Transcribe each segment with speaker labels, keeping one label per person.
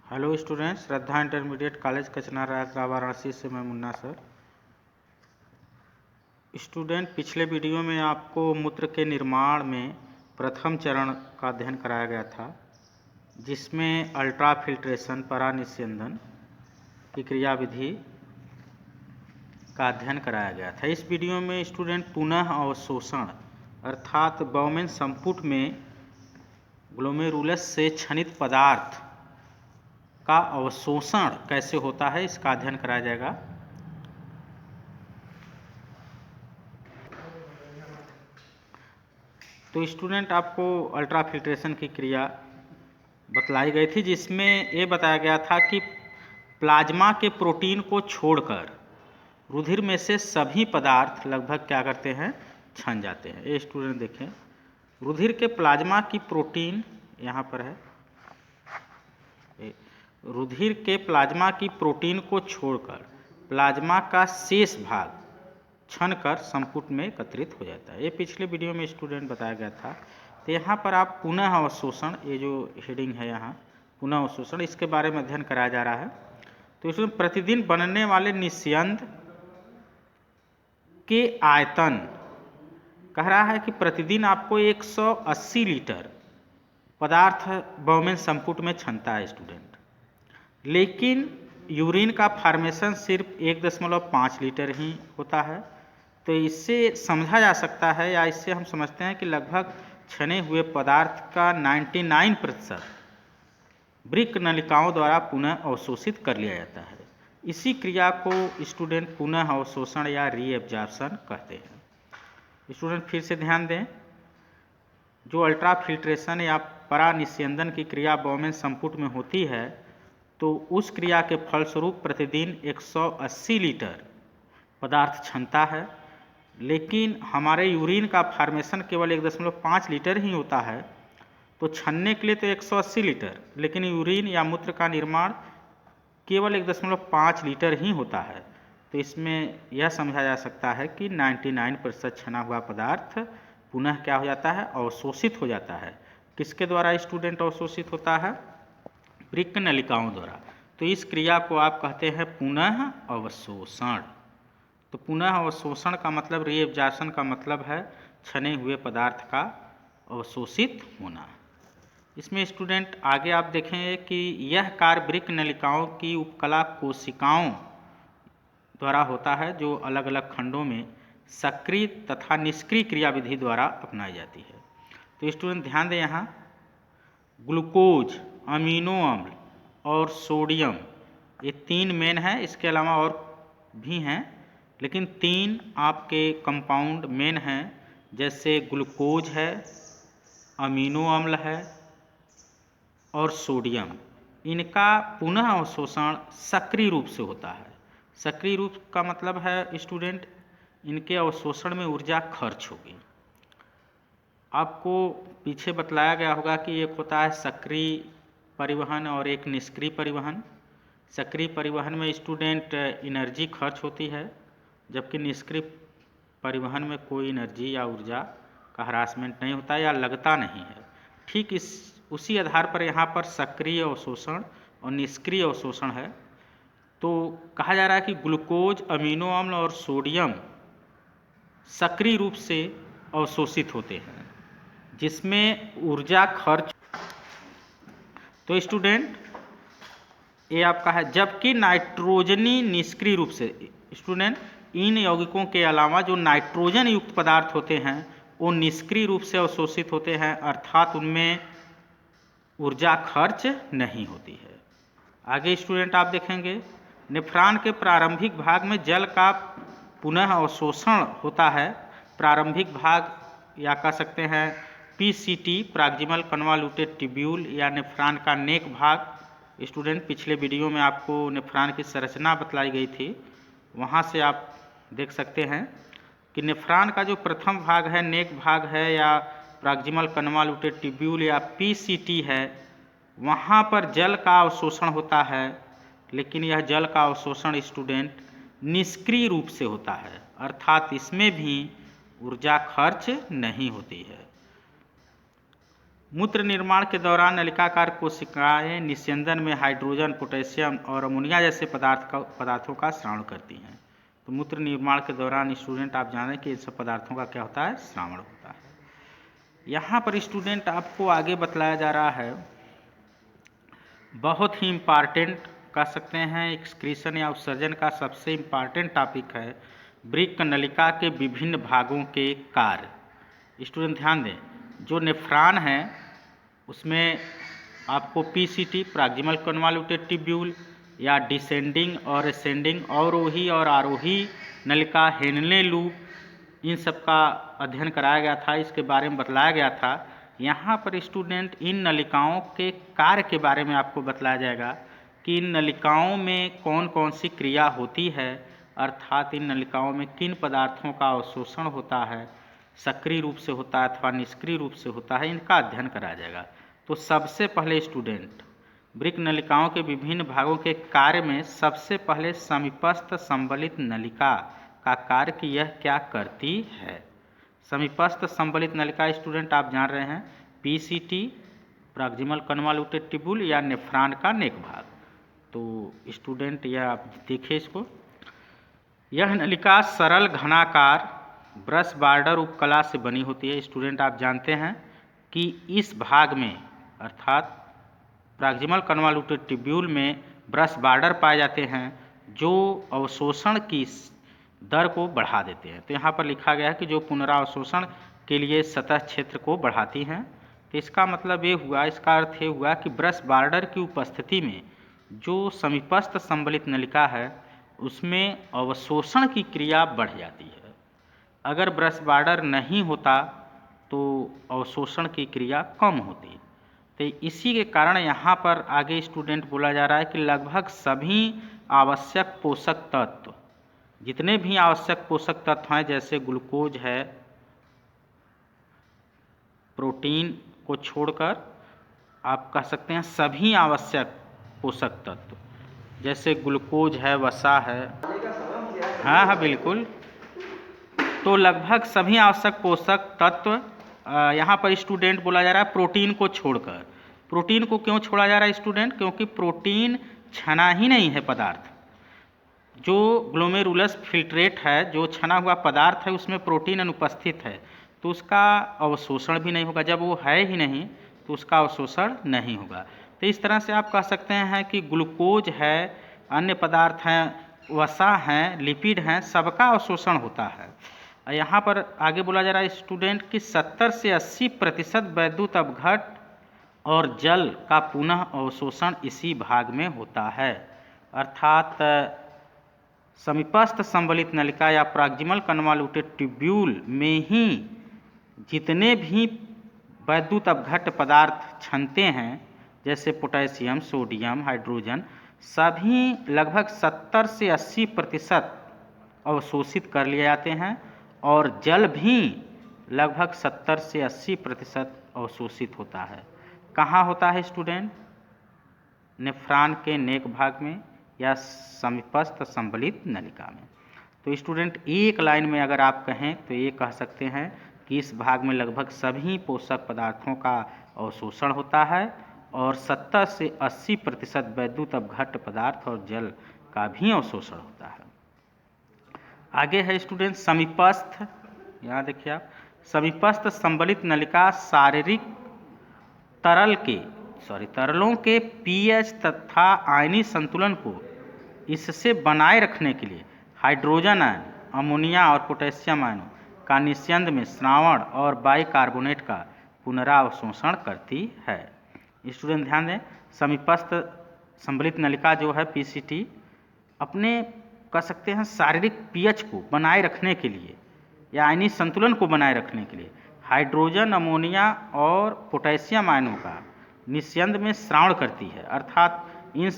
Speaker 1: Hello students, श्रद्धा intermediate college कचनार वाराणसी से मैं मुन्ना सर। स्टूडेंट, पिछले वीडियो में आपको मूत्र के निर्माण में प्रथम चरण का अध्ययन कराया गया था, जिसमें अल्ट्रा फिल्ट्रेशन परानिस्यंदन की क्रियाविधि का अध्ययन कराया गया था। इस वीडियो में स्टूडेंट पुनः अवशोषण अर्थात बौमेन संपुट में ग्लोमेरुलस से क्षनित पदार्थ का अवशोषण कैसे होता है, इसका अध्ययन कराया जाएगा। तो स्टूडेंट, आपको अल्ट्रा फिल्ट्रेशन की क्रिया बतलाई गई थी, जिसमें ये बताया गया था कि प्लाज्मा के प्रोटीन को छोड़कर रुधिर में से सभी पदार्थ लगभग क्या करते हैं, छन जाते हैं। ये स्टूडेंट देखें, रुधिर के प्लाज्मा की प्रोटीन यहाँ पर है, रुधिर के प्लाज्मा की प्रोटीन को छोड़कर प्लाज्मा का शेष भाग छनकर संपुट में एकत्रित हो जाता है। ये पिछले वीडियो में स्टूडेंट बताया गया था। तो यहाँ पर आप पुनः अवशोषण, ये जो हेडिंग है यहाँ पुनः अवशोषण, इसके बारे में अध्ययन कराया जा रहा है। तो इसमें प्रतिदिन बनने वाले निस्यंद के आयतन कह रहा है कि प्रतिदिन आपको 180 लीटर पदार्थ बौमेन संपुट में छनता है स्टूडेंट, लेकिन यूरिन का फॉर्मेशन सिर्फ 1.5 लीटर ही होता है। तो इससे समझा जा सकता है, या इससे हम समझते हैं कि लगभग छने हुए पदार्थ का 99% वृक्क नलिकाओं द्वारा पुनः अवशोषित कर लिया जाता है। इसी क्रिया को स्टूडेंट पुनः अवशोषण या रीएब्जॉर्प्शन कहते हैं। स्टूडेंट फिर से ध्यान दें, जो अल्ट्रा फिल्ट्रेशन या परानिस्यंदन की क्रिया बौमेन संपुट में होती है, तो उस क्रिया के फलस्वरूप प्रतिदिन 180 लीटर पदार्थ छनता है, लेकिन हमारे यूरिन का फॉर्मेशन केवल 1.5 लीटर ही होता है। तो छनने के लिए तो 180 लीटर, लेकिन यूरिन या मूत्र का निर्माण केवल 1.5 लीटर ही होता है। तो इसमें यह समझा जा सकता है कि 99% छना हुआ पदार्थ पुनः क्या हो जाता है, अवशोषित हो जाता है। किसके द्वारा स्टूडेंट अवशोषित होता है? वृक्क नलिकाओं द्वारा। तो इस क्रिया को आप कहते हैं पुनः अवशोषण। तो पुनः अवशोषण का मतलब, रीएब्जॉर्प्शन का मतलब है छने हुए पदार्थ का अवशोषित होना। इसमें स्टूडेंट आगे आप देखेंगे कि यह कार्य वृक्क नलिकाओं की उपकला कोशिकाओं द्वारा होता है, जो अलग अलग खंडों में सक्रिय तथा निष्क्रिय क्रियाविधि द्वारा अपनाई जाती है। तो स्टूडेंट ध्यान दें, यहाँ ग्लूकोज, अमीनो अम्ल और सोडियम, ये 3 मेन हैं। इसके अलावा और भी हैं, लेकिन 3 आपके कंपाउंड मेन हैं, जैसे ग्लूकोज है, अमीनो अम्ल है और सोडियम। इनका पुनः अवशोषण सक्रिय रूप से होता है। सक्रिय रूप का मतलब है स्टूडेंट, इनके अवशोषण में ऊर्जा खर्च होगी। आपको पीछे बतलाया गया होगा कि एक होता है सक्रिय परिवहन और एक निष्क्रिय परिवहन। सक्रिय परिवहन में स्टूडेंट एनर्जी खर्च होती है, जबकि निष्क्रिय परिवहन में कोई एनर्जी या ऊर्जा का हरासमेंट नहीं होता या लगता नहीं है। ठीक उसी आधार पर यहाँ पर सक्रिय अवशोषण और निष्क्रिय अवशोषण है। तो कहा जा रहा है कि ग्लूकोज, अमीनो अम्ल और सोडियम सक्रिय रूप से अवशोषित होते हैं, जिसमें ऊर्जा खर्च। तो स्टूडेंट ये आपका है, जबकि नाइट्रोजनी निष्क्रिय रूप से। स्टूडेंट, इन यौगिकों के अलावा जो नाइट्रोजन युक्त पदार्थ होते हैं वो निष्क्रिय रूप से अवशोषित होते हैं, अर्थात उनमें ऊर्जा खर्च नहीं होती है। आगे स्टूडेंट आप देखेंगे, नेफ्रॉन के प्रारंभिक भाग में जल का पुनः अवशोषण होता है। प्रारंभिक भाग या कह सकते हैं पीसीटी, प्रॉक्सिमल कन्वॉल्यूटेड ट्यूब्यूल, या नेफ्रॉन का नेक भाग। स्टूडेंट, पिछले वीडियो में आपको नेफ्रॉन की संरचना बतलाई गई थी, वहाँ से आप देख सकते हैं कि नेफ्रॉन का जो प्रथम भाग है, नेक भाग है, या प्रॉक्सिमल कन्वॉल्यूटेड ट्यूब्यूल या पीसीटी है, वहाँ पर जल का अवशोषण होता है, लेकिन यह जल का अवशोषण स्टूडेंट निष्क्रिय रूप से होता है, अर्थात इसमें भी ऊर्जा खर्च नहीं होती है। मूत्र निर्माण के दौरान नलिकाकार कोशिकाएं निस्यंदन में हाइड्रोजन, पोटेशियम और अमोनिया जैसे पदार्थों का स्रावण करती हैं। तो मूत्र निर्माण के दौरान स्टूडेंट आप जान रहे हैं कि इन सब पदार्थों का क्या होता है, स्रावण होता है। यहाँ पर स्टूडेंट आपको आगे बतलाया जा रहा है, बहुत ही इम्पॉर्टेंट कह सकते हैं, एक्सक्रीशन या उत्सर्जन का सबसे इम्पॉर्टेंट टॉपिक है वृक्क नलिका के विभिन्न भागों के कार्य। स्टूडेंट ध्यान दें, जो नेफ्रॉन है उसमें आपको पीसीटी प्रॉक्सिमल कन्वॉल्यूटेड ट्यूब्यूल या डिसेंडिंग और असेंडिंग अवरोही और आरोही नलिका, हेनले लूप, इन सब का अध्ययन कराया गया था, इसके बारे में बतलाया गया था। यहाँ पर स्टूडेंट इन नलिकाओं के कार्य के बारे में आपको बतलाया जाएगा कि इन नलिकाओं में कौन कौन सी क्रिया होती है, अर्थात इन नलिकाओं में किन पदार्थों का अवशोषण होता है, सक्रिय रूप से होता है अथवा निष्क्रिय रूप से होता है, इनका अध्ययन कराया जाएगा। तो सबसे पहले स्टूडेंट वृक्क नलिकाओं के विभिन्न भागों के कार्य में सबसे पहले समीपस्थ संबलित नलिका का कार्य कि यह क्या करती है। समीपस्थ संबलित नलिका स्टूडेंट आप जान रहे हैं पीसीटी प्रॉक्सिमल कन्वॉल्यूटेड ट्यूब्यूल या नेफ्रॉन का नेक भाग। तो स्टूडेंट यह आप देखिए इसको, यह नलिका सरल घनाकार ब्रश बॉर्डर उपकला से बनी होती है। स्टूडेंट आप जानते हैं कि इस भाग में अर्थात प्रॉक्सिमल कन्वॉल्यूटेड ट्यूब्यूल में ब्रश बॉर्डर पाए जाते हैं जो अवशोषण की दर को बढ़ा देते हैं। तो यहाँ पर लिखा गया है कि जो पुनरावशोषण के लिए सतह क्षेत्र को बढ़ाती हैं। तो इसका मतलब ये हुआ, इसका अर्थ ये हुआ कि ब्रश बॉर्डर की उपस्थिति में जो समीपस्थ संबलित नलिका है उसमें अवशोषण की क्रिया बढ़ जाती है। अगर ब्रश बॉर्डर नहीं होता तो अवशोषण की क्रिया कम होती। तो इसी के कारण यहाँ पर आगे स्टूडेंट बोला जा रहा है कि लगभग सभी आवश्यक पोषक तत्व, जितने भी आवश्यक पोषक तत्व हैं जैसे ग्लूकोज है, प्रोटीन को छोड़कर आप कह सकते हैं सभी आवश्यक पोषक तत्व, जैसे ग्लूकोज है, वसा है, हाँ बिल्कुल। तो लगभग सभी आवश्यक पोषक तत्व यहाँ पर स्टूडेंट बोला जा रहा है प्रोटीन को छोड़कर। प्रोटीन को क्यों छोड़ा जा रहा है स्टूडेंट? क्योंकि प्रोटीन छना ही नहीं है पदार्थ। जो ग्लोमेरुलस फिल्ट्रेट है, जो छना हुआ पदार्थ है, उसमें प्रोटीन अनुपस्थित है, तो उसका अवशोषण भी नहीं होगा। जब वो है ही नहीं तो उसका अवशोषण नहीं होगा। तो इस तरह से आप कह सकते हैं कि ग्लूकोज है, अन्य पदार्थ हैं, वसा हैं, लिपिड हैं, सबका अवशोषण होता है। यहाँ पर आगे बोला जा रहा है स्टूडेंट कि 70 से 80% वैद्युत अपघट और जल का पुनः अवशोषण इसी भाग में होता है। अर्थात समीपस्थ संबलित नलिका या प्रॉक्सिमल कन्वॉल्यूटेड ट्यूब्यूल में ही जितने भी वैद्युत अपघट पदार्थ छनते हैं जैसे पोटेशियम, सोडियम, हाइड्रोजन, सभी लगभग 70 से 80% अवशोषित कर लिए जाते हैं और जल भी लगभग 70 से 80% अवशोषित होता है। कहाँ होता है स्टूडेंट? नेफ्रॉन के नेक भाग में या समीपस्थ संबलित नलिका में। तो स्टूडेंट एक लाइन में अगर आप कहें तो ये कह सकते हैं कि इस भाग में लगभग सभी पोषक पदार्थों का अवशोषण होता है और 70 से 80% वैद्युत अपघट पदार्थ और जल का भी अवशोषण होता है। आगे है स्टूडेंट समीपस्थ, यहाँ देखिए आप, समीपस्थ संबलित नलिका शारीरिक तरलों के पीएच तथा आयनीय संतुलन को इससे बनाए रखने के लिए हाइड्रोजन आयन, अमोनिया और पोटेशियम आयनों का निस्यंद में स्रावण और बाइकार्बोनेट का पुनरावशोषण करती है। स्टूडेंट ध्यान दें, समीपस्थ संबलित नलिका जो है पीसीटी अपने कह सकते हैं शारीरिक पीएच को बनाए रखने के लिए या आयनीय संतुलन को बनाए रखने के लिए हाइड्रोजन, अमोनिया और पोटेशियम आयनों का निस्यंद में स्रावण करती है। अर्थात इन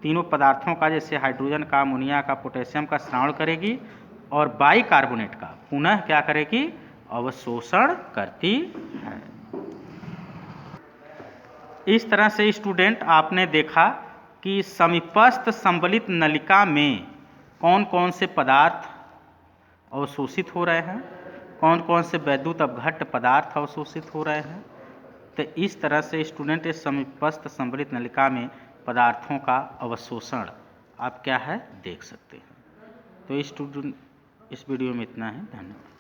Speaker 1: तीनों पदार्थों का, जैसे हाइड्रोजन का, अमोनिया का, पोटेशियम का स्रावण करेगी और बाइकार्बोनेट का पुनः क्या करेगी? अवशोषण करती है। इस तरह से स्टूडेंट आपने देखा कि समीपस्थ संबलित नलिका में कौन कौन से पदार्थ अवशोषित हो रहे हैं, कौन कौन से वैद्युत अपघट पदार्थ अवशोषित हो रहे हैं, तो इस तरह से स्टूडेंट इस समीपस्थ संवलित नलिका में पदार्थों का अवशोषण आप क्या है देख सकते हैं। तो स्टूडेंट इस वीडियो में इतना है, धन्यवाद।